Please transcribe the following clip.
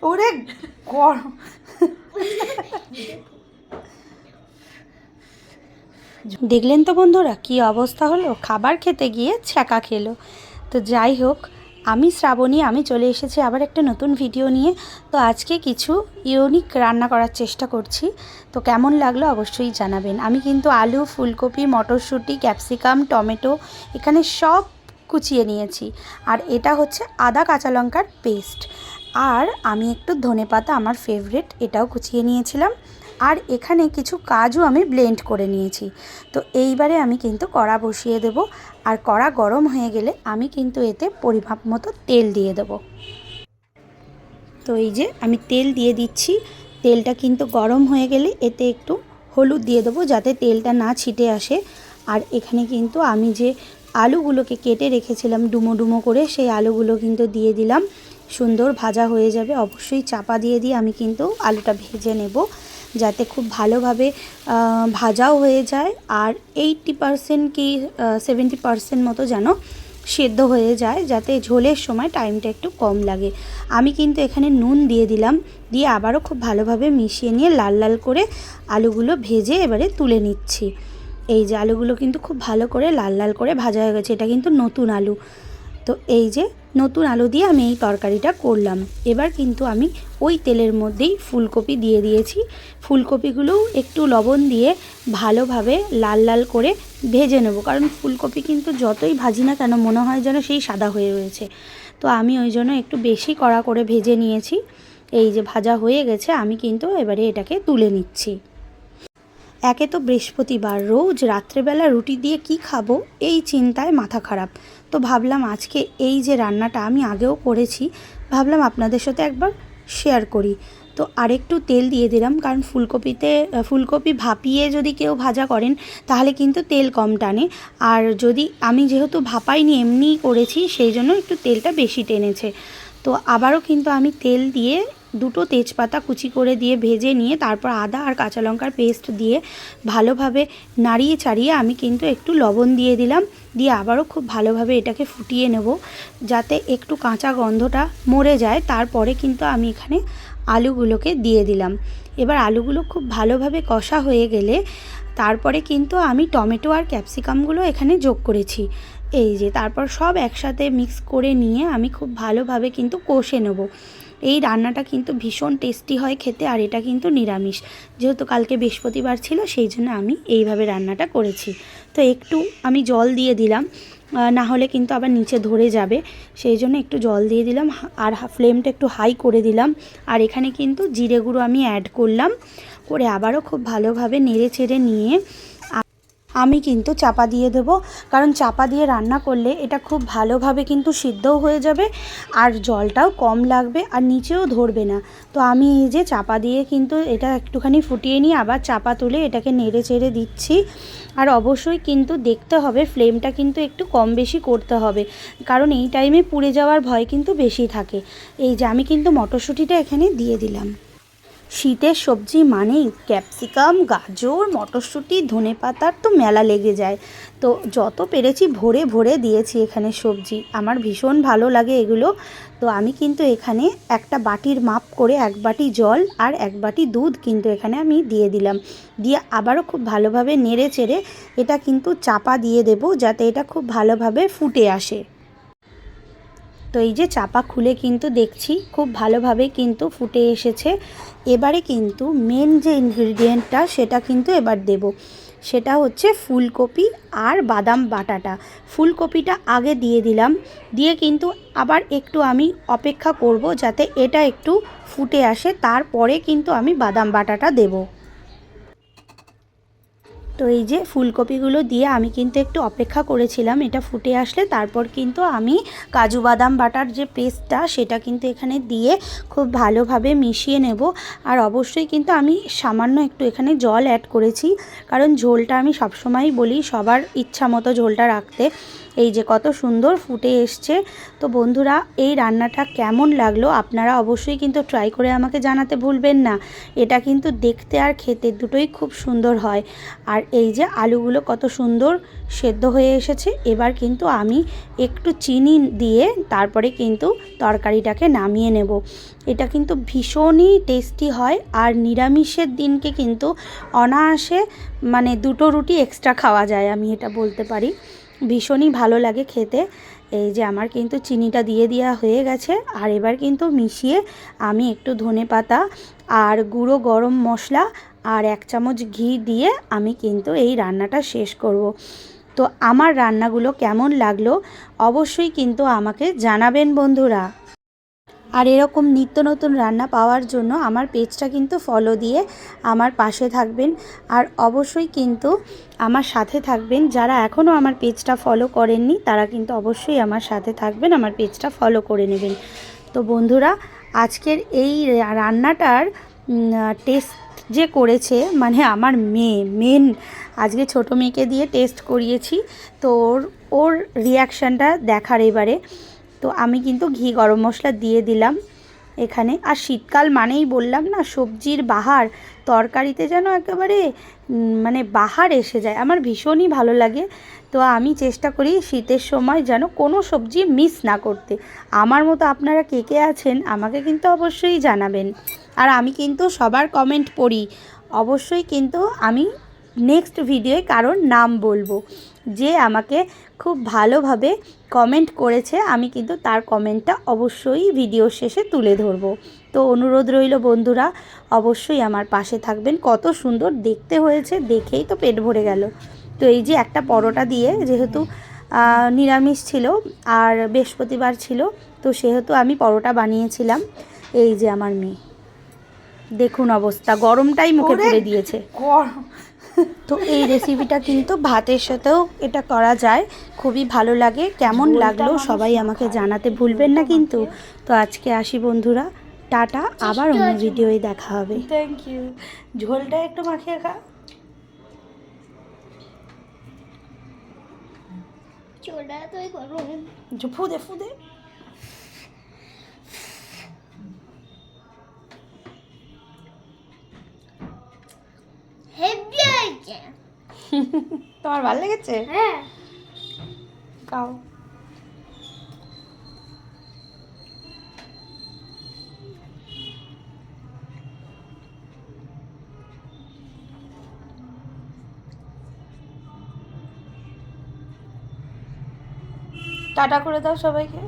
ওরে গরম। দেখলেন তো বন্ধুরা কি অবস্থা হলো, খাবার খেতে গিয়ে ছ্যাঁকা খেলো। তো যাই হোক, আমি শ্রাবণী, আমি চলে এসেছি আবার একটা নতুন ভিডিও নিয়ে। তো আজকে কিছু ইউনিক রান্না করার চেষ্টা করছি। তো কেমন লাগলো অবশ্যই জানাবেন। আমি কিন্তু আলু, ফুলকপি, মটরশুঁটি, ক্যাপসিকাম, টমেটো এখানে সব কুচিয়ে নিয়েছি। আর এটা হচ্ছে আদা কাঁচা লঙ্কার পেস্ট। আর আমি একটু ধনেপাতা, আমার ফেভারিট, এটাও কুচিয়ে নিয়েছিলাম। আর এখানে কিছু কাজু আমি ব্লেন্ড করে নিয়েছি। তো এইবারে আমি কিন্তু কড়া বসিয়ে দেব। আর কড়া গরম হয়ে গেলে আমি কিন্তু এতে পরিমাপ মতো তেল দিয়ে দেব। তো এই যে আমি তেল দিয়ে দিচ্ছি। তেলটা কিন্তু গরম হয়ে গেলে এতে একটু হলুদ দিয়ে দেবো যাতে তেলটা না ছিটে আসে। আর এখানে কিন্তু আমি যে আলুগুলোকে কেটে রেখেছিলাম ডুমো ডুমো করে, সেই আলুগুলো কিন্তু দিয়ে দিলাম। সুন্দর ভাজা হয়ে যাবে। অবশ্যই চাপা দিয়ে আমি কিন্তু আলুটা ভেজে নেব যাতে খুব ভালোভাবে ভাজাও হয়ে যায়। আর 80% কি 70% মতো যেন সেদ্ধ হয়ে যায়, যাতে ঝোলের সময় টাইমটা একটু কম লাগে। আমি কিন্তু এখানে নুন দিয়ে দিলাম, দিয়ে আবারও খুব ভালোভাবে মিশিয়ে নিয়ে লাল লাল করে আলুগুলো ভেজে এবারে তুলে নিচ্ছি। এই যে আলুগুলো কিন্তু খুব ভালো করে লাল লাল করে ভাজা হয়ে গেছে। এটা কিন্তু নতুন আলু। তো এই যে নতুন আলু দিয়ে আমি এই তরকারিটা করলাম। এবার কিন্তু আমি ওই তেলের মধ্যেই ফুলকপি দিয়ে দিয়েছি। ফুলকপিগুলোও একটু লবণ দিয়ে ভালোভাবে লাল লাল করে ভেজে নেব, কারণ ফুলকপি কিন্তু যতই ভাজি না কেন মনে হয় যেন সেই সাদা হয়ে রয়েছে। তো আমি ওই জন্য একটু বেশি কড়া করে ভেজে নিয়েছি। এই যে ভাজা হয়ে গেছে, আমি কিন্তু এবারে এটাকে তুলে নিচ্ছি। একে তো বৃহস্পতিবার, রোজ রাত্রেবেলা রুটি দিয়ে কি খাবো এই চিন্তায় মাথা খারাপ। তো ভাবলাম আজকে এই যে রান্নাটা আমি আগেও করেছি, ভাবলাম আপনাদের সাথে একবার শেয়ার করি। তো আরেকটু তেল দিয়ে দিলাম, কারণ ফুলকপি ভাপিয়ে যদি কেউ ভাজা করেন তাহলে কিন্তু তেল কম টানে। আর যদি আমি যেহেতু ভাপাইনি এমনিই করেছি, সেই জন্য একটু তেলটা বেশি টেনেছে। তো আবারও কিন্তু আমি তেল দিয়ে দুটো তেজপাতা কুচি করে দিয়ে ভেজে নিয়ে তারপর আদা আর কাঁচা লঙ্কার পেস্ট দিয়ে ভালোভাবে নাড়িয়ে চাড়িয়ে আমি কিন্তু একটু লবণ দিয়ে দিলাম। দিয়ে আবারও খুব ভালোভাবে এটাকে ফুটিয়ে নেব যাতে একটু কাঁচা গন্ধটা মরে যায়। তারপরে কিন্তু আমি এখানে আলুগুলোকে দিয়ে দিলাম। এবার আলুগুলো খুব ভালোভাবে কষা হয়ে গেলে তারপরে কিন্তু আমি টমেটো আর ক্যাপসিকামগুলো এখানে যোগ করেছি। এই যে তারপর সব একসাথে মিক্স করে নিয়ে আমি খুব ভালোভাবে কিন্তু কষে নেব। এই রান্নাটা কিন্তু ভীষণ টেস্টি হয় খেতে। আর এটা কিন্তু নিরামিষ, যেহেতু কালকে বৃহস্পতিবার ছিল সেই জন্য আমি এইভাবে রান্নাটা করেছি। তো একটু আমি জল দিয়ে দিলাম, না হলে কিন্তু আবার নিচে ধরে যাবে, সেই জন্য একটু জল দিয়ে দিলাম। আর ফ্লেমটা একটু হাই করে দিলাম। আর এখানে কিন্তু জিরে গুঁড়ো আমি অ্যাড করলাম, করে আবারও খুব ভালোভাবে নেড়ে চেড়ে নিয়ে আমি কিন্তু চাপা দিয়ে দেব। কারণ চাপা দিয়ে রান্না করলে এটা খুব ভালোভাবে কিন্তু সিদ্ধও হয়ে যাবে, আর জলটাও কম লাগবে, আর নিচেও ধরবে না। তো আমি এই যে চাপা দিয়ে কিন্তু এটা একটুখানি ফুটিয়ে নিয়ে আবার চাপা তুলে এটাকে নেড়ে চেড়ে দিচ্ছি। আর অবশ্যই কিন্তু দেখতে হবে ফ্লেমটা কিন্তু একটু কম বেশি করতে হবে, কারণ এই টাইমে পুড়ে যাওয়ার ভয় কিন্তু বেশি থাকে। এই যে আমি কিন্তু মটরশুঁটিটা এখানে দিয়ে দিলাম। শীতের সবজি মানেই ক্যাপসিকাম, গাজর, মটরশুঁটি, ধনেপাতার তো মেলা লেগে যায়। তো যত পেরেছি ভরে ভরে দিয়েছি এখানে সবজি। আমার ভীষণ ভালো লাগে এগুলো। তো আমি কিন্তু এখানে একটা বাটির মাপ করে 1 বাটি জল আর 1 বাটি দুধ কিন্তু এখানে আমি দিয়ে দিলাম। দিয়ে আবারও খুব ভালোভাবে নেড়ে চেড়ে এটা কিন্তু চাপা দিয়ে দেব যাতে এটা খুব ভালোভাবে ফুটে আসে। তো এই যে চাপা খুলে কিন্তু দেখছি খুব ভালোভাবে কিন্তু ফুটে এসেছে। এবারে কিন্তু মেন যে ইনগ্রিডিয়েন্টটা সেটা কিন্তু এবার দেব, সেটা হচ্ছে ফুলকপি আর বাদাম বাটাটা। ফুলকপিটা আগে দিয়ে দিলাম, দিয়ে কিন্তু আবার একটু আমি অপেক্ষা করব যাতে এটা একটু ফুটে আসে, তারপরে কিন্তু আমি বাদাম বাটাটা দেব। তো এই যে ফুলকপিগুলো দিয়ে আমি কিন্তু একটু অপেক্ষা করেছিলাম এটা ফুটে আসলে, তারপর কিন্তু আমি কাজু বাদাম বাটার যে পেস্টটা সেটা কিন্তু এখানে দিয়ে খুব ভালোভাবে মিশিয়ে নেব। আর অবশ্যই কিন্তু আমি সামান্য একটু এখানে জল অ্যাড করেছি, কারণ ঝোলটা আমি সবসময়ই বলি সবার ইচ্ছা মতো ঝোলটা রাখতে। এই যে কত সুন্দর ফুটে এসছে। তো বন্ধুরা, এই রান্নাটা কেমন লাগলো আপনারা অবশ্যই কিন্তু ট্রাই করে আমাকে জানাতে ভুলবেন না। এটা কিন্তু দেখতে আর খেতে দুটোই খুব সুন্দর হয়। আর এই যে আলুগুলো কত সুন্দর সেদ্ধ হয়ে এসেছে। এবার কিন্তু আমি একটু চিনি দিয়ে তারপরে কিন্তু তরকারিটাকে নামিয়ে নেব। এটা কিন্তু ভীষণই টেস্টি হয়। আর নিরামিষের দিনকে কিন্তু অনায়াসে মানে 2টো রুটি এক্সট্রা খাওয়া যায়, আমি এটা বলতে পারি। ভীষণই ভালো লাগে খেতে। এই যে আমার কিন্তু চিনিটা দিয়ে দেওয়া হয়ে গেছে। আর এবার কিন্তু মিশিয়ে আমি একটু ধনেপাতা আর গুঁড়ো গরম মশলা আর 1 চামচ ঘি দিয়ে আমি কিন্তু এই রান্নাটা শেষ করব। তো আমার রান্নাগুলো কেমন লাগলো অবশ্যই কিন্তু আমাকে জানাবেন বন্ধুরা। আর এরকম নিত্য নতুন রান্না পাওয়ার জন্য আমার পেজটা কিন্তু ফলো দিয়ে আমার পাশে থাকবেন। আর অবশ্যই কিন্তু আমার সাথে থাকবেন। যারা এখনও আমার পেজটা ফলো করেননি তারা কিন্তু অবশ্যই আমার সাথে থাকবেন, আমার পেজটা ফলো করে নেবেন। তো বন্ধুরা, আজকের এই রান্নাটার টেস্ট যে করেছে মানে আমার মেন আজকে ছোটো মেয়েকে দিয়ে টেস্ট করিয়েছি। তো ওর রিয়াকশানটা দেখার এবারে। তো আমি কিন্তু ঘি গরম মশলা দিয়ে দিলাম এখানে। আর শীতকাল মানেই বললাম না, সবজির বাহার, তরকারিতে যেন একেবারে মানে বাহার এসে যায়। আমার ভীষণই ভালো লাগে। তো আমি চেষ্টা করি শীতের সময় যেন কোনো সবজি মিস না করতে। আমার মতো আপনারা কে কে আছেন আমাকে কিন্তু অবশ্যই জানাবেন। আর আমি কিন্তু সবার কমেন্ট পড়ি। অবশ্যই কিন্তু আমি নেক্সট ভিডিওয়ে কারোর নাম বলবো যে আমাকে খুব ভালোভাবে কমেন্ট করেছে, আমি কিন্তু তার কমেন্টটা অবশ্যই ভিডিও শেষে তুলে ধরবো। তো অনুরোধ রইল বন্ধুরা, অবশ্যই আমার পাশে থাকবেন। কত সুন্দর দেখতে হয়েছে, দেখেই তো পেট ভরে গেল। তো এই যে একটা পরোটা দিয়ে, যেহেতু নিরামিষ ছিল আর বৃহস্পতিবার ছিল, তো সেহেতু আমি পরোটা বানিয়েছিলাম। এই যে আমার মেয়ে, দেখুন অবস্থা, গরমটাই মুখে পুড়ে দিয়েছে। তো এই রেসিপিটা কিন্তু ভাতের সাথেও এটা করা যায়, খুবই ভালো লাগে। কেমন লাগলো সবাই আমাকে জানাতে ভুলবেন না কিন্তু। তো আজকে আসি বন্ধুরা, টাটা, আবার অন্য ভিডিওয় দেখা হবে। Thank you. ঝোলটা একটু মাখিয়ে খা। ফুদে ফুদে তোমার ভালো লেগেছে? হ্যাঁ, খাও। টাটা করে দাও সবাইকে।